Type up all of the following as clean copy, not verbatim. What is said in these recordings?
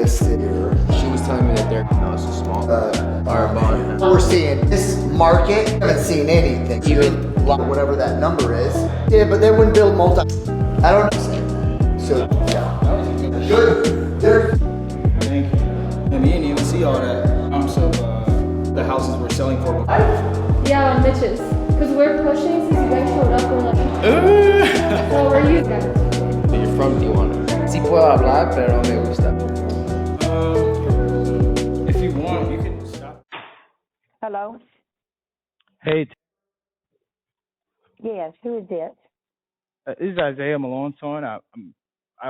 listed here. She was telling me that they're it's a small bond. We're seeing this market. Haven't seen anything. Even whatever that number is. Yeah, but they wouldn't build multi. I don't know. So yeah, good. There. Thank you. And you didn't even see all that. The houses we're selling for. Yeah, on Mitch's. Because we're pushing since you guys showed up. We're like, well, where are you guys? You're from Tijuana. Sí puedo hablar, pero me gusta. If you want, you can stop. Hello? Hey, Yes, who is this? this is Isaiah Malone.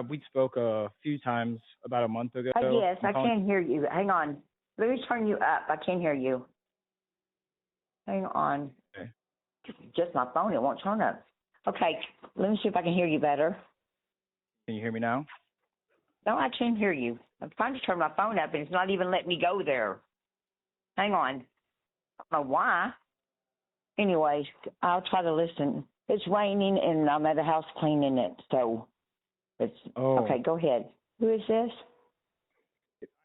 We spoke a few times about a month ago. Yes, I can't hear you. Hang on. Let me turn you up. I can't hear you. Hang on. Okay. Just my phone. It won't turn up. Okay, let me see if I can hear you better. Can you hear me now? No, I can't hear you. I'm trying to turn my phone up, and it's not even letting me go there. Hang on. I don't know why. Anyways, I'll try to listen. It's raining, and I'm at the house cleaning it, so it's okay. Go ahead. Who is this?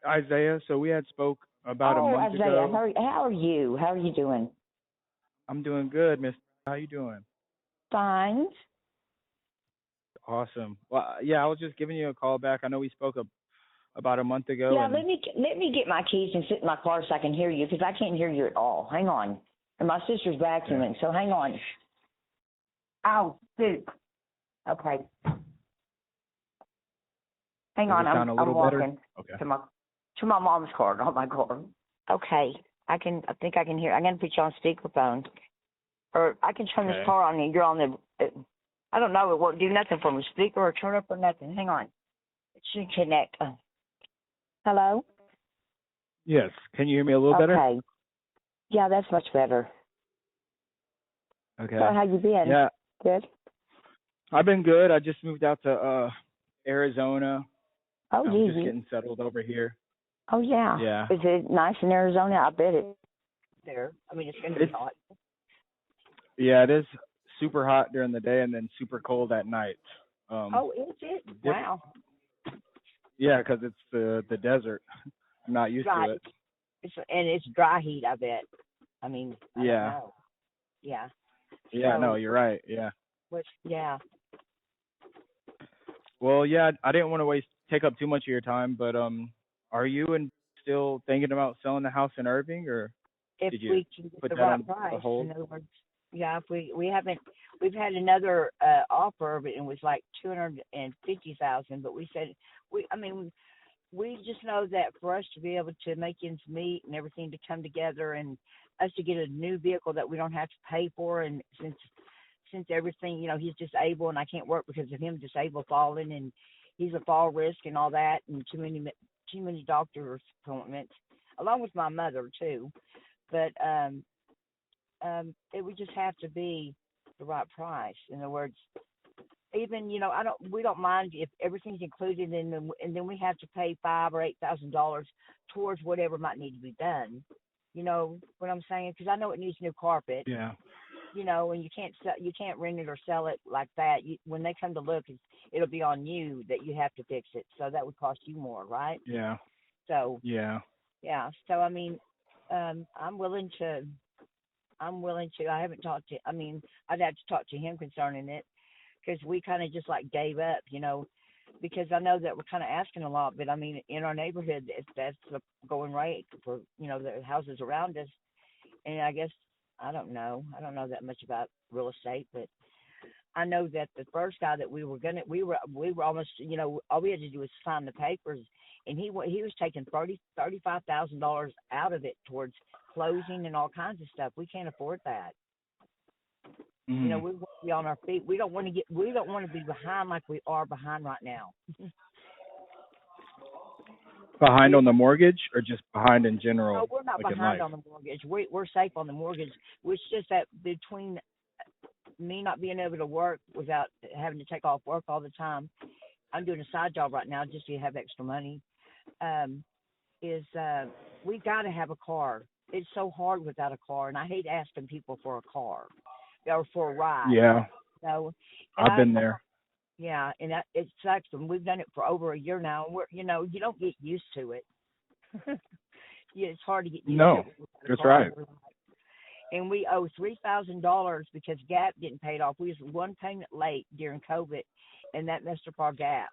Isaiah. So we had spoke about a month Isaiah. ago. How are you? How are you doing? I'm doing good, Miss. How you doing? Fine. Awesome. Well, yeah, I was just giving you a call back. I know we spoke about a month ago. Yeah, let me get my keys and sit in my car so I can hear you, because I can't hear you at all. Hang on. And my sister's vacuuming, so hang on. Ow, dude. Okay. Hang on, I'm walking to my mom's car, not my car. Okay, I think I can hear. I'm gonna put you on speakerphone, or I can turn this car on and you're on the. I don't know. It won't do nothing from a speaker or turn up or nothing. Hang on. It should connect. Hello? Yes. Can you hear me a little better? Okay. Yeah, that's much better. Okay. So how you been? Yeah. Good? I've been good. I just moved out to Arizona. Oh, I'm just getting settled over here. Oh, yeah. Yeah. Is it nice in Arizona? I bet it's there. I mean, it's going to be hot. Yeah, it is super hot during the day and then super cold at night. Is it? Wow. Yeah, because it's the desert. I'm not used to it. It's dry heat, I bet. I mean, I don't know. Yeah. Yeah, no, you're right. Yeah. Yeah. Well, yeah, I didn't want to take up too much of your time, but are you still thinking about selling the house in Irving, or did you we can get put the that right on price, hold? in other words, yeah, if we've had another offer, but it was like $250,000, but we said we just know that for us to be able to make ends meet and everything to come together and us to get a new vehicle that we don't have to pay for, and since everything, he's disabled and I can't work because of him disabled falling, and he's a fall risk and all that, and too many doctor's appointments, along with my mother too. But it would just have to be the right price. In other words, even we don't mind if everything's included, and then we have to pay $5,000 or $8,000 towards whatever might need to be done. You know what I'm saying? Because I know it needs new carpet. Yeah. And you can't rent it or sell it like that. When they come to look, it'll be on you that you have to fix it. So that would cost you more, right? Yeah. So yeah. So I mean, I'm willing to. I haven't talked to. I mean, I'd have to talk to him concerning it, because we kind of just like gave up, because I know that we're kind of asking a lot, but I mean, in our neighborhood, that's the going rate for the houses around us, and I guess I don't know that much about real estate, but I know that the first guy that we were almost, all we had to do was sign the papers, and he was taking $35,000 out of it towards closing and all kinds of stuff. We can't afford that. Mm. We want to be on our feet. We don't want to be behind like we are behind right now. Behind on the mortgage, or just behind in general? No, we're not behind on the mortgage. We're safe on the mortgage. It's just that between me not being able to work without having to take off work all the time, I'm doing a side job right now just to have extra money. We got to have a car. It's so hard without a car, and I hate asking people for a car or for a ride. Yeah. And I've been there. Yeah, and it sucks. And we've done it for over a year now. And you don't get used to it. Yeah, it's hard to get used to No, it when you got a that's car. right. And we owe $3,000 because Gap didn't pay it off. We was one payment late during COVID, and that messed up our Gap.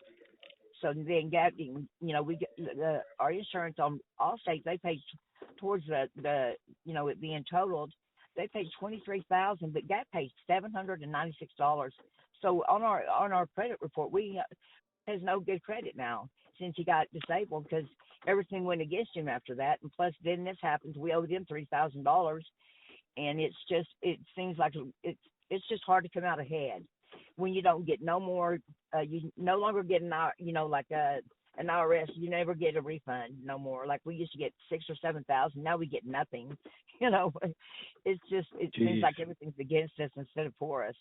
So then Gap didn't, we get our insurance on Allstate. They paid towards the it being totaled. They paid 23,000, but Gap paid $796. So on our credit report, we has no good credit now since he got disabled because everything went against him after that. And plus, then this happens, we owe them $3,000, and it seems like it's just hard to come out ahead when you don't get no more. You no longer get an IRS. You never get a refund no more. Like we used to get 6,000 or 7,000. Now we get nothing. It seems Jeez. like everything's against us instead of for us.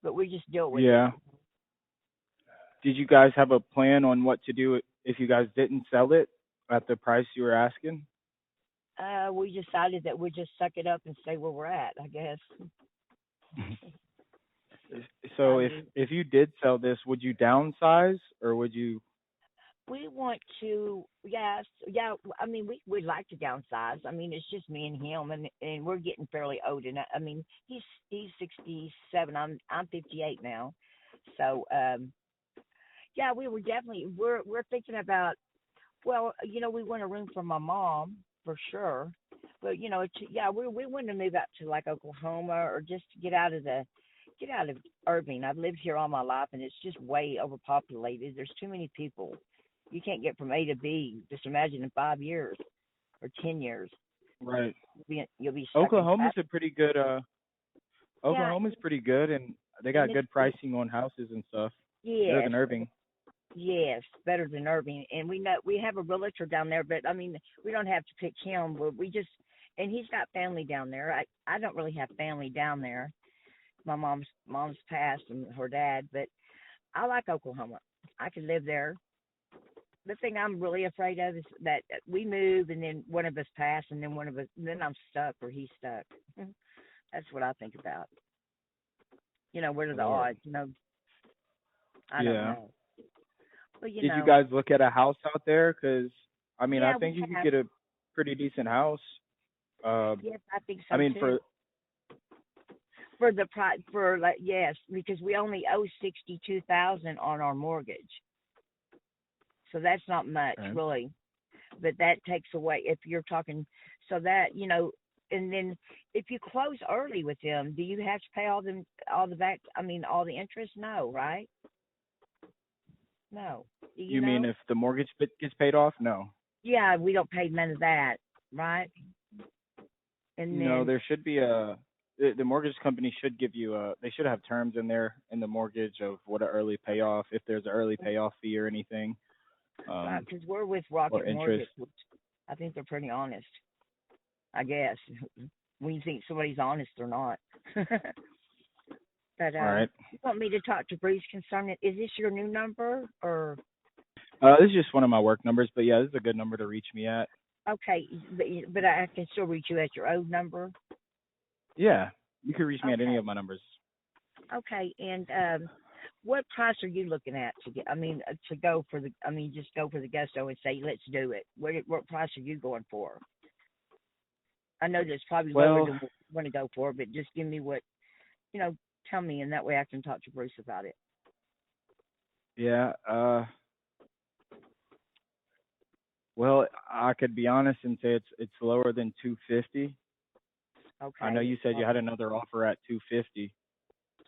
But we just deal with Yeah. Did you guys have a plan on what to do if you guys didn't sell it at the price you were asking? it. We decided that we'd just suck it up and stay where we're at, I guess. So I if mean, if you did sell this, would you downsize or would you? we want to, yes, yeah. I mean, we'd like to downsize. I mean, it's just me and him, and we're getting fairly old. And I mean, he's 67. I'm 58 now. So yeah, we're thinking about. Well, we want a room for my mom for sure, but yeah, we want to move out to like Oklahoma or just to get out of Irving. I've lived here all my life, and it's just way overpopulated. There's too many people. You can't get from A to B. Just imagine in 5 years or 10 years, Right. you'll be stuck in Oklahoma's traffic. a pretty good. Yeah, Oklahoma's pretty good, and they and got good pricing on houses and stuff. Better yes, than Irving. yes, better than Irving. And we know we have a realtor down there, but I mean, we don't have to pick him. We just, and he's got family down there. I don't really have family down there. My mom's passed and her dad, but I like Oklahoma. I could live there. The thing I'm really afraid of is that we move and then one of us pass and then then I'm stuck or he's stuck. That's what I think about. What are the Lord. odds? I don't Yeah. know. But Did you guys look at a house out there? Because I mean, I yeah, think we you could have. get a pretty decent house. Uh, Yes, I think I so mean, too. For the price, for like yes, because we only owe 62,000 on our mortgage, so that's not much okay. really. But that takes away if you're talking. So that and then if you close early with them, do you have to pay all the back? I mean, all the interest? No, right? No. Do you You mean know? if the mortgage gets paid off? No. Yeah, we don't pay none of that, right? And No, then there should be the mortgage company should give you they should have terms in there in the mortgage of what an early payoff, if there's an early payoff fee or anything, because we're with or Rocket interest. Mortgage, which I think they're pretty honest. I guess when you think somebody's honest or not. But All right. you want me to talk to Bruce concerning it? Is this your new number or This is just one of my work numbers, but yeah, this is a good number to reach me at. okay? But I can still reach you at your old number. Yeah, you can reach me at any Okay, of my numbers. okay. And what price are you looking at to get? I mean, to go for the. I mean, just go for the gusto and say let's do it. What price are you going for? I know that's probably lower Well, than what you want to go for, but just give me what tell me, and that way I can talk to Bruce about it. yeah. Well, I could be honest and say it's lower than 250. I know Okay. you said you had another offer at 250.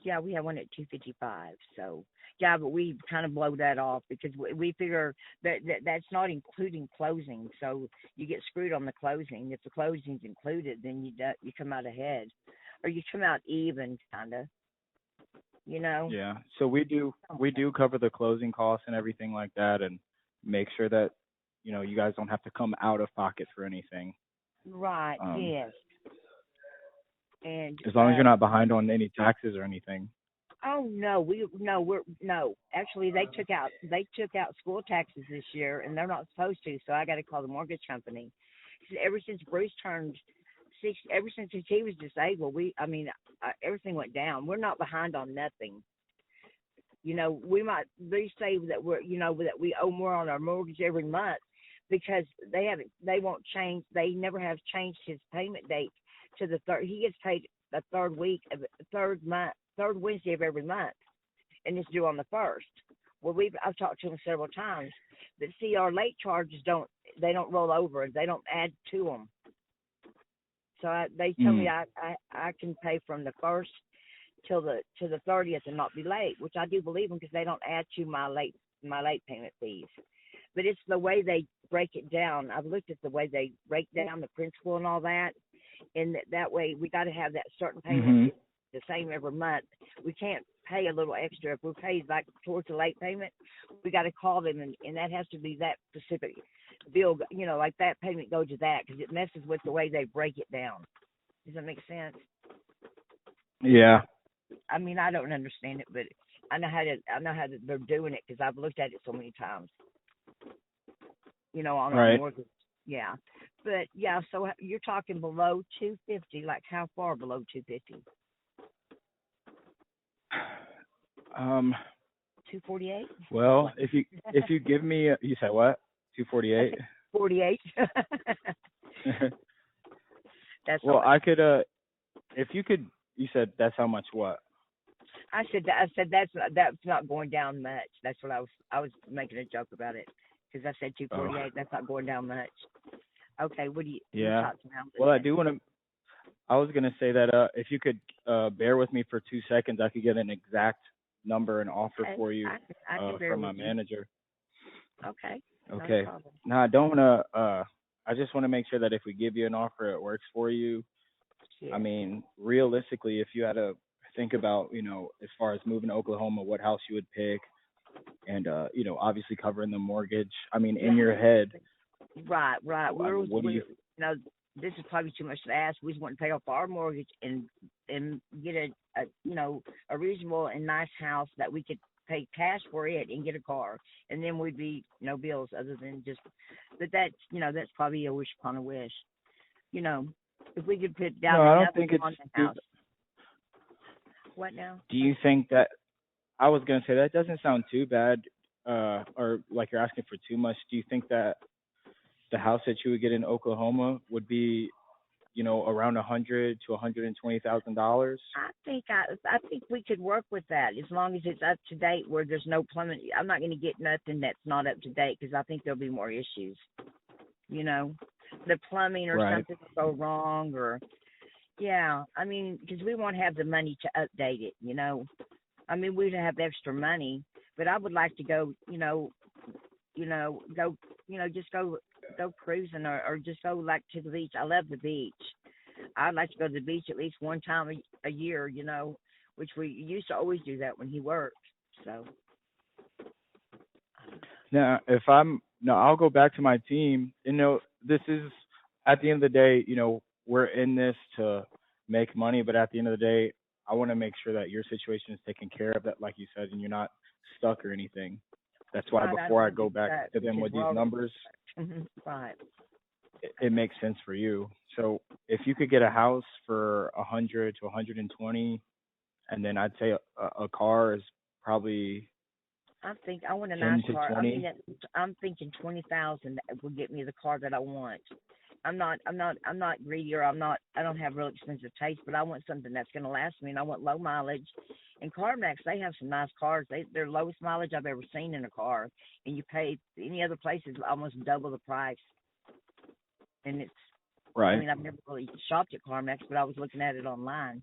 Yeah, we have one at 255. So yeah, but we kind of blow that off because we figure that's not including closing. So you get screwed on the closing. If the closing's included, then you come out ahead, or you come out even, kind of. You know. Yeah. So we do cover the closing costs and everything like that, and make sure that you guys don't have to come out of pocket for anything. Right. Um, Yes. And as long as you're not behind on any taxes or anything. oh no, we're no. Actually, they took out school taxes this year, and they're not supposed to. So I got to call the mortgage company. 'Cause ever since Bruce turned 6, ever since he was disabled, everything went down. We're not behind on nothing. You know, they say that that we owe more on our mortgage every month because they won't change, they never have changed his payment date to the third. He gets paid the third Wednesday of every month, and it's due on the first. Well, I've talked to him several times, but see, our late charges don't roll over, they don't add to them. So they tell me I can pay from the first to the 30th and not be late, which I do believe them because they don't add to my late payment fees. But it's the way they break it down. I've looked at the way they break down the principal and all that, and that way we got to have that certain payment the same every month. We can't pay a little extra. If we're paid like towards the late payment, we got to call them, and that has to be that specific bill. You know, like that payment goes to that because it messes with the way they break it down. Does that make sense? Yeah. I mean, I don't understand it, but I know how they're doing it because I've looked at it so many times. You know, on our mortgage. Yeah, but yeah. So you're talking below 250. Like how far below 250? 248. Well, if you give me, you said what? 248. 48. That's well, I could if you could. You said that's how much what? I said that's not going down much. That's what I was making a joke about it because I said 248. That's not going down much. Okay, what do you? Yeah. Well, I do want to. I was gonna say that if you could bear with me for 2 seconds, I could get an exact number and offer for you I can bear from my with you. manager. Okay. Okay. No, no, I don't want to. I just want to make sure that if we give you an offer, it works for you. Yeah. I mean, realistically, if you had to think about, as far as moving to Oklahoma, what house you would pick, and obviously covering the mortgage. I mean, in your head. Right. What do you? This is probably too much to ask. We just want to pay off our mortgage and get a reasonable and nice house that we could pay cash for it and get a car, and then we'd be no bills other than just. But that's probably a wish upon a wish. If we could put down I enough don't think it's on the house. What now? Do you think that? I was gonna say that doesn't sound too bad, or like you're asking for too much. Do you think that the house that you would get in Oklahoma would be, around $100,000 to $120,000? I think we could work with that as long as it's up to date, where there's no plumbing. I'm not going to get nothing that's not up to date because I think there'll be more issues. The plumbing or something will go wrong, or I mean, because we won't have the money to update it. I mean, we'd have extra money, but I would like to go, just go cruising or just go like to the beach. I love the beach. I'd like to go to the beach at least one time a year, which we used to always do that when he worked. So now, I'll go back to my team. This is at the end of the day, we're in this to make money, but at the end of the day, I want to make sure that your situation is taken care of, that like you said, and you're not stuck or anything. That's why before I go back to them with these numbers, it makes sense for you. So if you could get a house for 100 to 120, and then I'd say a car is probably. I want a nice car. I'm thinking 20,000 will get me the car that I want. I'm not greedy, or I don't have real expensive taste, but I want something that's going to last me, and I want low mileage. And CarMax, they have some nice cars. They're lowest mileage I've ever seen in a car, and you pay any other place is almost double the price. And it's I mean, I've never really shopped at CarMax, but I was looking at it online.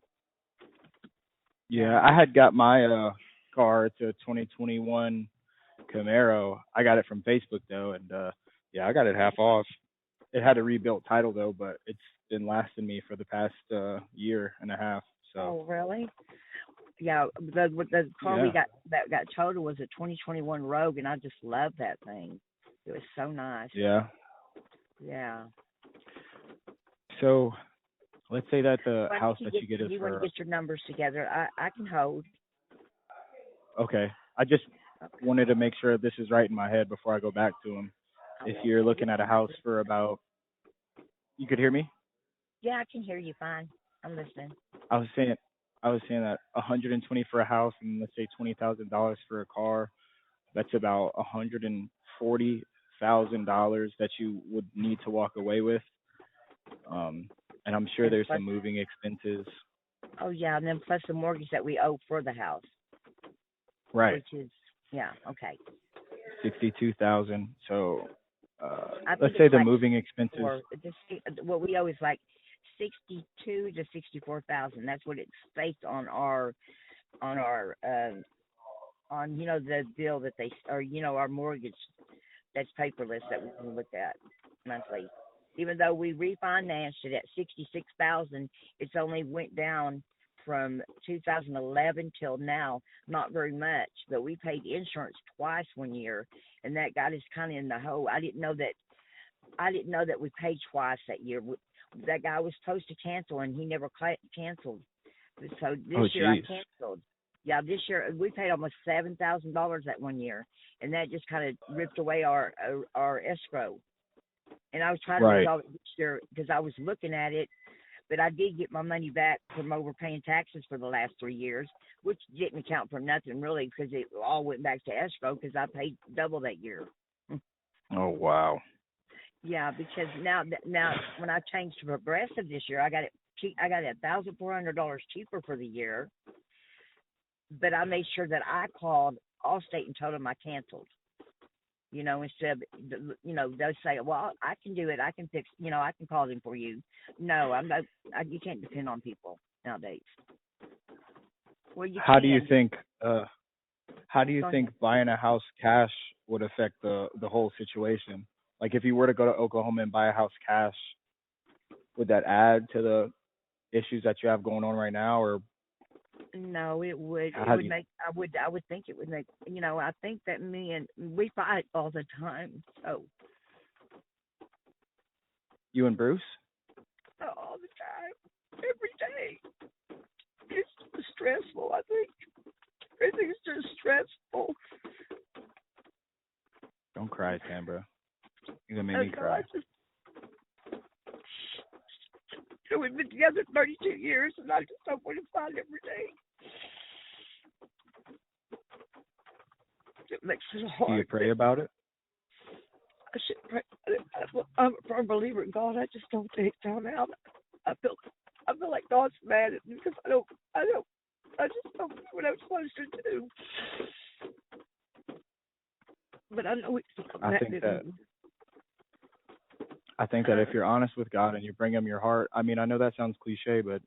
Yeah, I had got my car. It's a 2021 Camaro. I got it from Facebook though, and I got it half off. It had a rebuilt title though, but it's been lasting me for the past year and a half. So. Oh, really? Yeah, the car we got that got totaled was a 2021 Rogue, and I just love that thing. It was so nice. Yeah. Yeah. So, let's say that the house that you get is you for. Want to get your numbers together? I can hold. Okay. I just wanted to make sure this is right in my head before I go back to him. If you're looking at a house for about, you could hear me? Yeah, I can hear you fine. I'm listening. I was saying, I was saying that 120 for a house and let's say $20,000 for a car, that's about $140,000 that you would need to walk away with. And I'm sure And there's plus, some moving expenses. oh yeah, and then plus the mortgage that we owe for the house, Right. which is, yeah, okay. 62,000. So I let's think say it's the like moving expenses. what we owe is like 62 to 64,000. That's what it's based on our on the bill that they or our mortgage that's paperless that we can look at monthly. Even though we refinanced it at 66,000, it's only went down from 2011 till now, not very much. But we paid insurance twice one year, and that got us kind of in the hole. I didn't know that we paid twice that year. That guy was supposed to cancel, and he never canceled. So Oh, this year I geez. canceled. Yeah, this year we paid almost $7,000 that one year, and that just kind of ripped away our escrow. And I was trying to do it Right. all this year because I was looking at it, but I did get my money back from overpaying taxes for the last 3 years, which didn't count for nothing really because it all went back to escrow because I paid double that year. Oh, wow. Yeah, because now when I changed to Progressive this year, I got it cheap. I got it $1,400 cheaper for the year, but I made sure that I called Allstate and told them I canceled. Instead of, they'll say, well, I can do it. I can fix, I can call them for you. No, I'm not, you can't depend on people nowadays. Well, you How do you can. think how do you Go ahead. think buying a house cash would affect the whole situation? Like if you were to go to Oklahoma and buy a house cash, would that add to the issues that you have going on right now, or No, it would. how It do would you make. I would think it would make. I think that we fight all the time. So you and Bruce? all the time, every day. It's stressful. I think everything's just stressful. Don't cry, Tambra. You're gonna make me So cry. I just, we've been together 32 years, and I just don't want to fight every day. It makes it hard. Do you pray about it? I should pray. I'm a firm believer in God. I just don't take time out. I feel like God's mad at me because I just don't do what I'm supposed to do. But I know He's not I mad think at that me. I think that if you're honest with God and you bring him your heart, I mean, I know that sounds cliche, but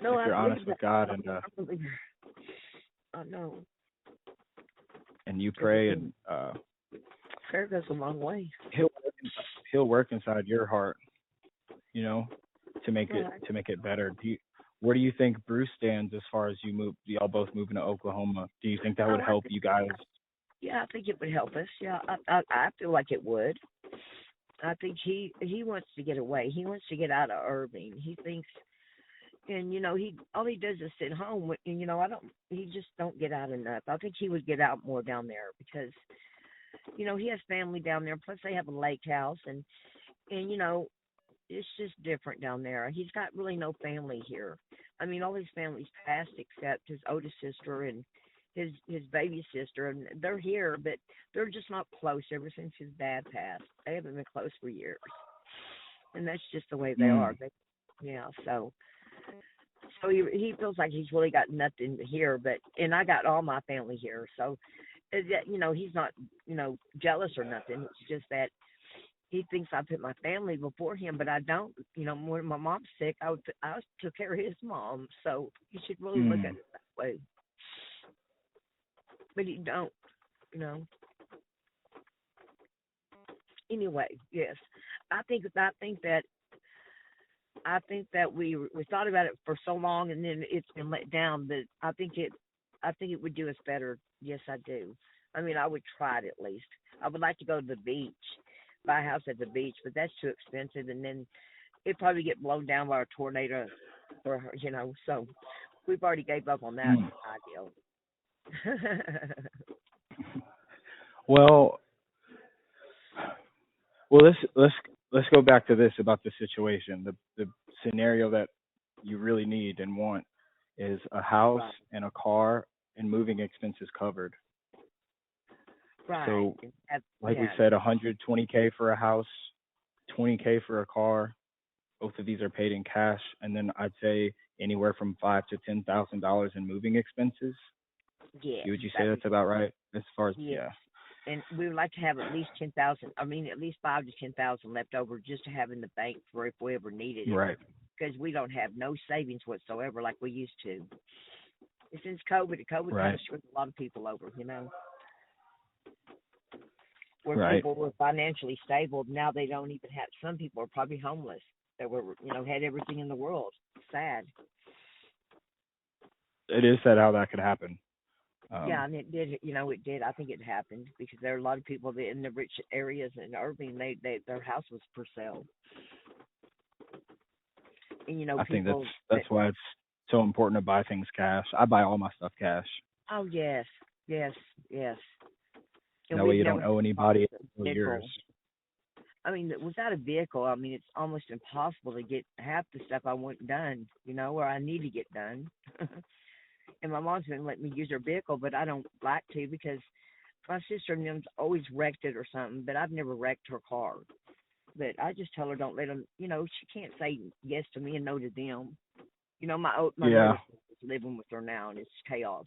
No, if you're I honest believe with that. God I'm and a firm believer. I know. you pray Everything. and Prayer goes a long way. he'll work inside your heart, to make Right. it better. Where do you think Bruce stands as far as y'all both moving to Oklahoma? Do you think that would Oh, help you guys? Yeah, I think it would help us. Yeah, I feel like it would. I think he wants to get away. He wants to get out of Irving. He thinks, and he all he does is sit home. And he just don't get out enough. I think he would get out more down there because, he has family down there. Plus they have a lake house, and it's just different down there. He's got really no family here. I mean, all his family's passed except his oldest sister and his baby sister, and they're here, but they're just not close ever since his dad passed. They haven't been close for years, and that's just the way they are. So he feels like he's really got nothing here, and I got all my family here, so that he's not jealous or nothing. It's just that he thinks I put my family before him, but I don't. When my mom's sick, I took care of his mom, so you should really look at it that way. But he don't. Anyway, yes, I think that we thought about it for so long, and then it's been let down. But I think it would do us better. Yes, I do. I mean, I would try it at least. I would like to go to the beach, buy a house at the beach, but that's too expensive, and then it'd probably get blown down by a tornado, or So we've already gave up on that ideal. Well, let's go back to this about the situation, the scenario that you really need and want. is a house Right. and a car and moving expenses covered. Right. So, like we yeah. said, 120K for a house, 20K for a car. Both of these are paid in cash, and then I'd say anywhere from $5,000 to $10,000 in moving expenses. Yes. Would you say that's about right? As far as Yes. And we would like to have at least 10,000. I mean, at least 5 to 10,000 left over just to have in the bank for if we ever needed it. right, Because we don't have no savings whatsoever like we used to. And since COVID kind right, of screwed a lot of people over, you know. Where right. people were financially stable, now they don't even have. Some people are probably homeless that were, had everything in the world. Sad. It is sad how that could happen. Yeah, and it did. It did. I think it happened because there are a lot of people that in the rich areas in Irving, their house was for sale. And I think people. that's why it's so important to buy things cash. I buy all my stuff cash. Oh yes, yes, yes. And That way we've you don't never owe anybody. It's vehicle. yours. I mean, without a vehicle, I mean, it's almost impossible to get half the stuff I want done, or I need to get done. And my mom's been letting me use her vehicle, but I don't like to because my sister and them's always wrecked it or something, but I've never wrecked her car. But I just tell her don't let them, she can't say yes to me and no to them. My Yeah. mother is living with her now, and it's chaos.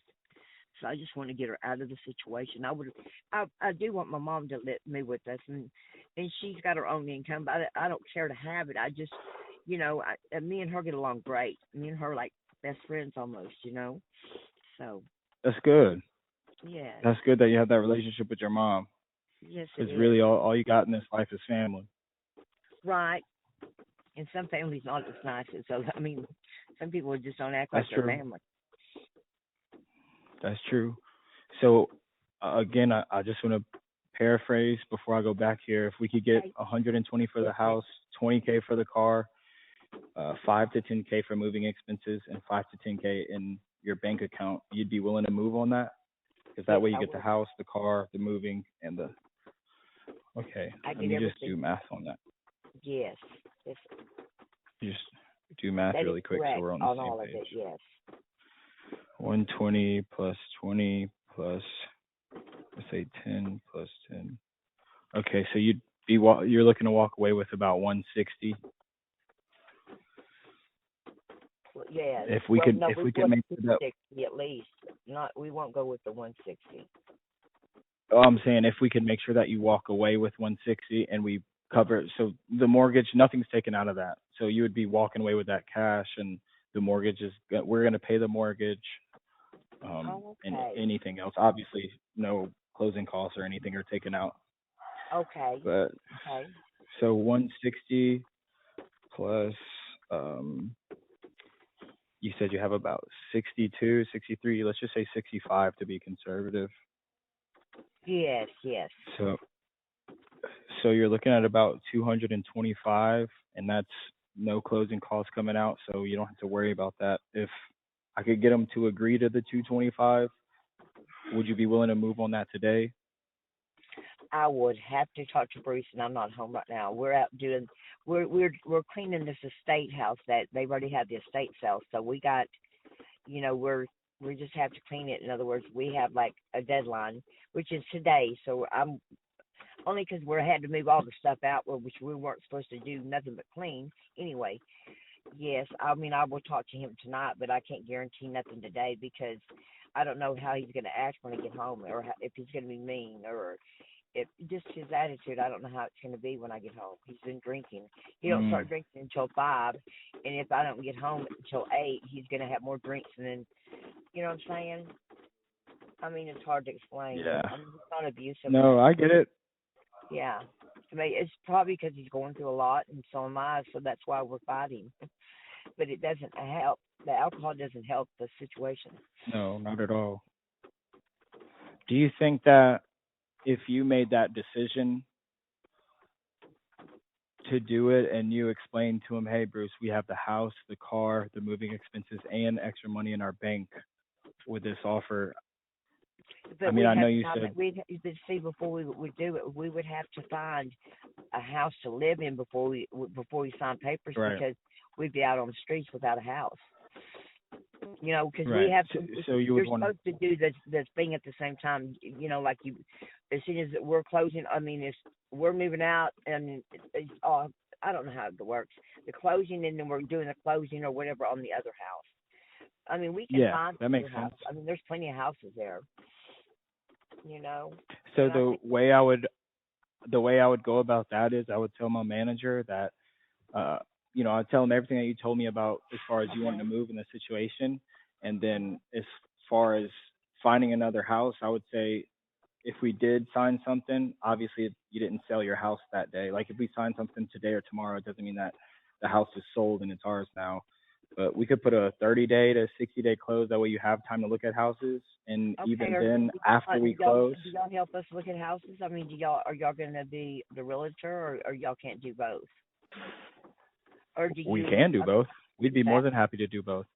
So I just want to get her out of the situation. I do want my mom to let me with us, and she's got her own income, but I don't care to have it. I just, me and her get along great. Me and her like best friends almost, So That's good. yeah, That's good that you have that relationship with your mom. yes, it Because is. really, all you got in this life is family. Right. And some families not as nice. So I mean, some people just don't act That's like their true. family. That's true. So, again, I just want to paraphrase before I go back here. If we could get 120 for the house, 20K for the car, 5 to 10K for moving expenses, and 5 to 10K in your bank account, you'd be willing to move on that? Because that way you get the house, the car, the moving, and the. Okay, let me just do math on that. Yes. Yes. Just do math That really is quick so correct we're on on the all same of page. it. Yes. 120 plus 20 plus, let's say 10 plus 10. Okay, so you're looking to walk away with about 160. Well, yeah. If we could make it up. 60 at least. We won't go with the 160. Oh, I'm saying if we could make sure that you walk away with 160 and we cover, so the mortgage, nothing's taken out of that. So you would be walking away with that cash, and the mortgage we're going to pay the mortgage, and anything else. Obviously, no closing costs or anything are taken out. Okay. But so 160 plus, you said you have about 62, 63. Let's just say 65 to be conservative. Yes. Yes. So you're looking at about 225, and that's no closing costs coming out, so you don't have to worry about that. If I could get them to agree to the 225, would you be willing to move on that today? I would have to talk to Bruce, and I'm not home right now. We're out doing, we're cleaning this estate house that they've already had the estate sale. So we got, we just have to clean it. In other words, we have like a deadline, which is today. So I'm only because we had to move all the stuff out, which we weren't supposed to do nothing but clean anyway. Yes, I mean I will talk to him tonight, but I can't guarantee nothing today because I don't know how he's going to act when I get home, or if he's going to be mean, or if just his attitude. I don't know how it's going to be when I get home. He's been drinking. He don't start drinking until 5, and if I don't get home until 8, he's going to have more drinks, and then, you know what I'm saying? I mean, it's hard to explain. Yeah. I mean, it's not abusive. No, I get it. Yeah. I mean, it's probably because he's going through a lot, and so am I, so that's why we're fighting. But it doesn't help. The alcohol doesn't help the situation. No, not at all. Do you think that if you made that decision to do it and you explained to him, hey, Bruce, we have the house, the car, the moving expenses, and extra money in our bank with this offer? But I mean, I know you said said. See, before we would do it, we would have to find a house to live in before we sign papers, Right. because we'd be out on the streets without a house. You know, because we Right. have So you you're would want to. supposed to do this thing at the same time. You know, like you, as soon as we're closing. I mean, if we're moving out, and it's all, I don't know how it works. The closing, and then we're doing the closing or whatever on the other house. I mean, we can Yeah, find that other makes sense. houses. I mean, there's plenty of houses there. You know, So and I think the way I would go about that is I would tell my manager that uh I'd tell him everything that you told me about as far as you wanting to move in the situation, and then as far as finding another house, I would say if we did sign something, obviously you didn't sell your house that day. Like if we sign something today or tomorrow, it doesn't mean that the house is sold and it's ours now. But we could put a 30-day to 60-day close. That way you have time to look at houses. And okay. even then, after we close, Do y'all help us look at houses? I mean, are y'all going to be the realtor, or y'all can't do both? Or do we you? can do both. We'd be more That, than happy to do both.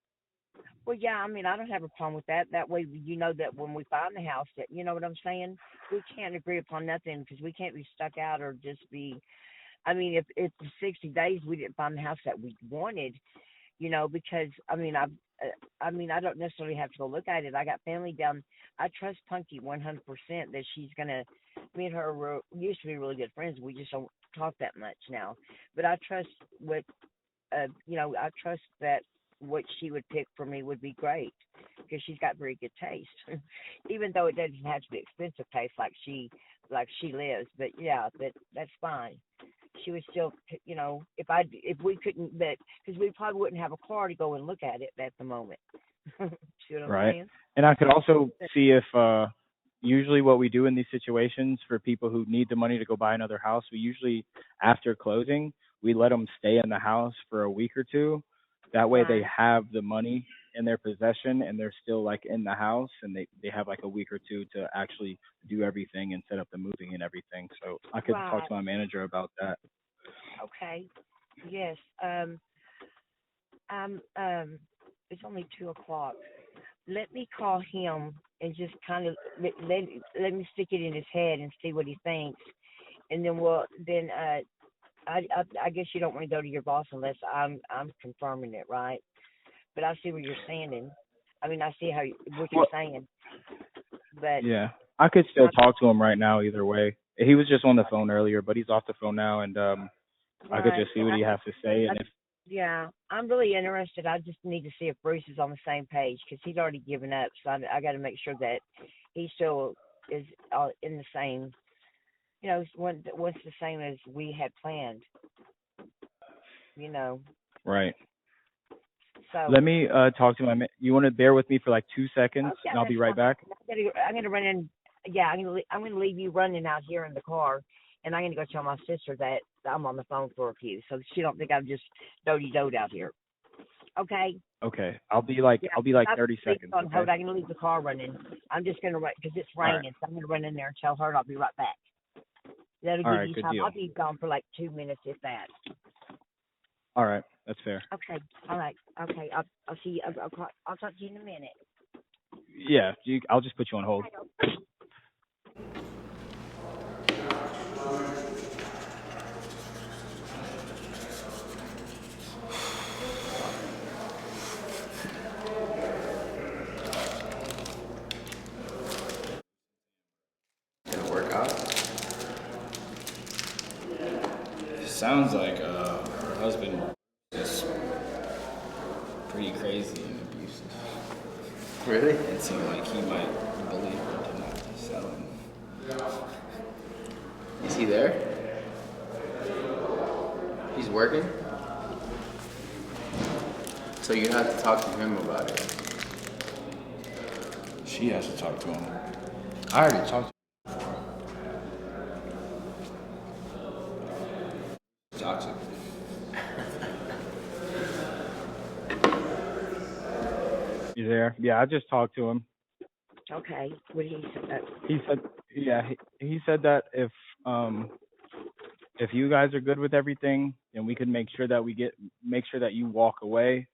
well, yeah. I mean, I don't have a problem with that. That way, you know that when we find the house, that you know what I'm saying. We can't agree upon nothing because we can't be stuck out or just be. I mean, if it's 60 days we didn't find the house that we wanted, you know, because I mean, I don't necessarily have to go look at it. I got family down. I trust Punky 100% that she's gonna. Me and her used to be really good friends. We just don't talk that much now. But I trust what, I trust that what she would pick for me would be great because she's got very good taste. Even though it doesn't have to be expensive taste like she lives. But yeah, that's fine. She would still, if we couldn't, but because we probably wouldn't have a car to go and look at it at the moment. See what I'm Right. saying? And I could also see if usually what we do in these situations for people who need the money to go buy another house, we usually after closing, we let them stay in the house for a week or two. That way they Right. have the money in their possession and they're still like in the house, and they have like a week or two to actually do everything and set up the moving and everything. So I could talk Right. to my manager about that. Okay. Yes. I'm. It's only 2 o'clock. Let me call him and just kind of let me stick it in his head and see what he thinks, and then I guess you don't want to go to your boss unless I'm confirming it, right? But I see where you're standing. I mean, I see what you're Well, saying, but yeah. I could still I, talk to him right now either way. He was just on the phone earlier, but he's off the phone now, and I could right. just see And what he has to say. I And if yeah, I'm really interested. I just need to see if Bruce is on the same page because he's already given up. So I got to make sure that he still is in the same, what's the same as we had planned, you know. right. So Let me talk to you want to bear with me for like 2 seconds, okay, and I'll that's be right fine. back. I'm gonna run in. Yeah, I'm gonna leave you running out here in the car, and I'm gonna go tell my sister that I'm on the phone for a few, so she don't think I'm just doty-doed out here. Okay. Okay. Yeah, I'll be like I'm 30 leave seconds. on Okay. hold. I'm gonna leave the car running. I'm just gonna run because it's All right. raining, so I'm gonna run in there and tell her I'll be right back. That'll All give right. you Good time. I'll deal. be gone for like 2 minutes, if that. All right. That's fair. Okay. All right. Okay. I'll see you. I'll talk to you in a minute. Yeah. I'll just put you on hold. Gonna work out. Sounds like her husband is pretty crazy and abusive. Really? It seemed like he might bully her to not sell him. Is he there? He's working? So you have to talk to him about it. She has to talk to him. I already talked to Toxic. You there? Yeah. I just talked to him. Okay. What did he say? He said, yeah. He said that if you guys are good with everything, then we could make sure that you walk away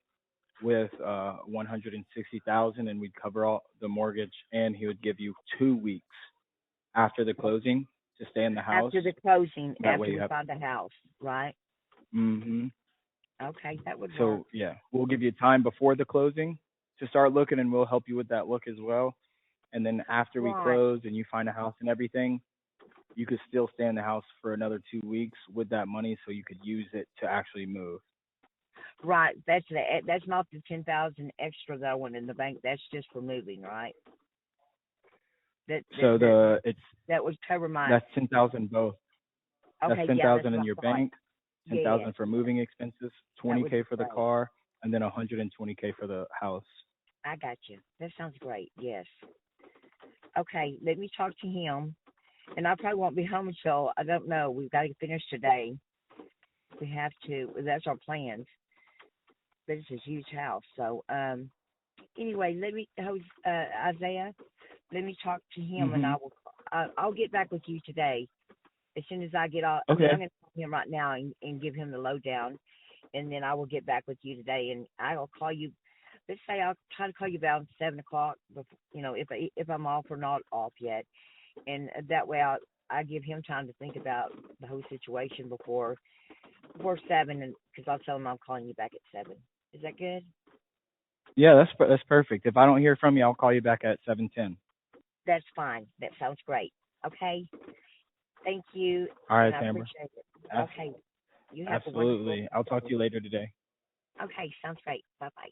with 160,000, and we'd cover all the mortgage, and he would give you 2 weeks after the closing to stay in the house. After the closing, That after way you we have. find a house, right? Mhm. Okay, that would work. So yeah, we'll give you time before the closing, to start looking, and we'll help you with that look as well. And then after we Right. close and you find a house and everything, you could still stay in the house for another 2 weeks with that money, so you could use it to actually move. Right. That's not the 10,000 extra that I want in the bank. That's just for moving, right? So That would cover my. that's 10,000 both. Okay, That's yeah, 10,000 in what your I thought. bank, Yeah, 10,000 for moving expenses, That would 20K be for the great. car, and then 120K for the house. I got you. That sounds great. Yes. Okay, let me talk to him, and I probably won't be home until I don't know. We've got to finish today. We have to. That's our plans. But it's a huge house, so anyway, let me Isaiah. Let me talk to him, and Mhm. I'll get back with you today as soon as I get off. I mean, Okay. I'm going to call him right now and give him the lowdown, and then I will get back with you today, and I'll call you. Let's say I'll try to call you about 7 o'clock. Before, if I'm off or not off yet, and that way I give him time to think about the whole situation before 7, and because I'll tell him I'm calling you back at 7. Is that good? Yeah, that's perfect. If I don't hear from you, I'll call you back at 7:10. That's fine. That sounds great. Okay. Thank you. All right, And I Tamara. appreciate it. Abs- Okay. You have a Absolutely. wonderful. I'll talk to you later today. Okay. Sounds great. Bye bye.